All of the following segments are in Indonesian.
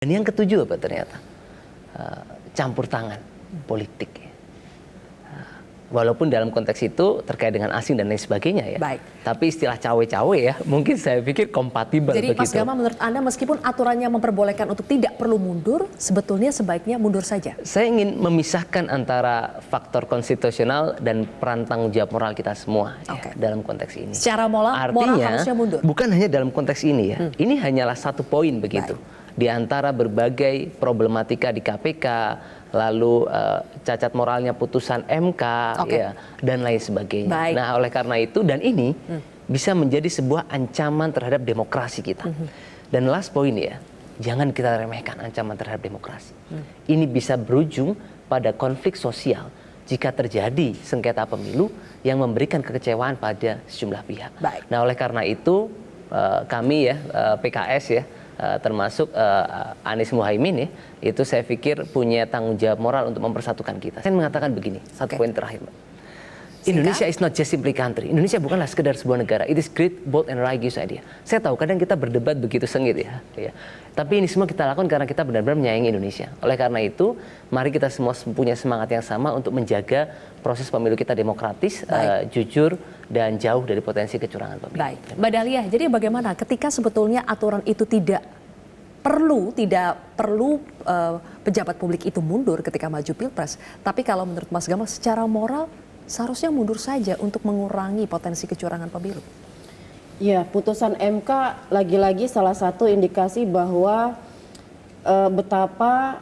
Dan yang ketujuh apa ternyata? Campur tangan politik. Walaupun dalam konteks itu terkait dengan asing dan lain sebagainya ya. Baik. Tapi istilah cawe-cawe ya mungkin saya pikir kompatibel Jadi begitu. Mas Gama, menurut Anda meskipun aturannya memperbolehkan untuk tidak perlu mundur, sebetulnya sebaiknya mundur saja? Saya ingin memisahkan antara faktor konstitusional dan peran tanggung jawab moral kita semua ya, dalam konteks ini. Secara moral harusnya mundur? Bukan hanya dalam konteks ini ya. Ini hanyalah satu poin begitu. Baik. Di antara berbagai problematika di KPK, lalu cacat moralnya putusan MK ya, dan lain sebagainya. Baik. Nah, oleh karena itu dan ini bisa menjadi sebuah ancaman terhadap demokrasi kita. Dan last point ya, jangan kita remehkan ancaman terhadap demokrasi. Ini bisa berujung pada konflik sosial jika terjadi sengketa pemilu yang memberikan kekecewaan pada sejumlah pihak. Baik. Nah, oleh karena itu kami ya PKS ya, termasuk Anies Muhaimin ya, itu saya pikir punya tanggung jawab moral untuk mempersatukan kita. Saya mengatakan begini, satu poin terakhir, Mbak. Indonesia is not just simply country. Indonesia bukanlah sekedar sebuah negara. It is great, bold, and righteous idea. Saya tahu kadang kita berdebat begitu sengit ya. Tapi ini semua kita lakukan karena kita benar-benar menyayangi Indonesia. Oleh karena itu, mari kita semua punya semangat yang sama untuk menjaga proses pemilu kita demokratis, jujur, dan jauh dari potensi kecurangan pemilu. Baik, Mbak Dahlia, jadi bagaimana ketika sebetulnya aturan itu tidak perlu pejabat publik itu mundur ketika maju pilpres, tapi kalau menurut Mas Gama secara moral seharusnya mundur saja untuk mengurangi potensi kecurangan pemilu? Ya, putusan MK lagi-lagi salah satu indikasi bahwa betapa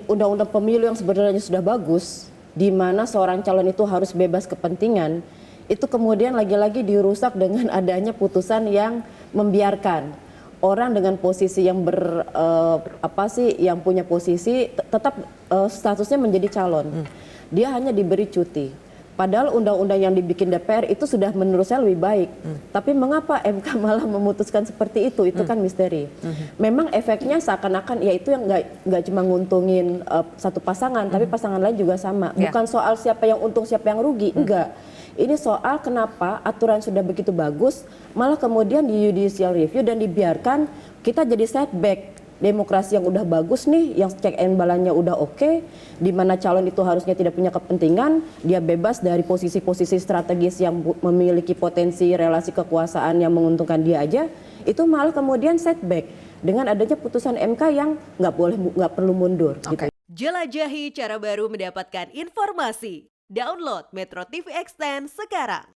undang-undang pemilu yang sebenarnya sudah bagus, di mana seorang calon itu harus bebas kepentingan, itu kemudian lagi-lagi dirusak dengan adanya putusan yang membiarkan orang dengan posisi yang yang punya posisi tetap statusnya menjadi calon. Dia hanya diberi cuti. Padahal undang-undang yang dibikin DPR itu sudah menurut saya lebih baik. Tapi mengapa MK malah memutuskan seperti itu? Itu kan misteri. Memang efeknya seakan-akan ya itu yang nggak cuma nguntungin satu pasangan, tapi pasangan lain juga sama. Bukan soal siapa yang untung, siapa yang rugi. Enggak. Ini soal kenapa aturan sudah begitu bagus, malah kemudian di judicial review dan dibiarkan kita jadi setback. Demokrasi yang udah bagus nih, yang check and balance-nya udah oke, di mana calon itu harusnya tidak punya kepentingan, dia bebas dari posisi-posisi strategis yang memiliki potensi relasi kekuasaan yang menguntungkan dia aja, itu malah kemudian setback dengan adanya putusan MK yang nggak perlu mundur. Gitu. Jelajahi cara baru mendapatkan informasi. Download Metro TV Extend sekarang.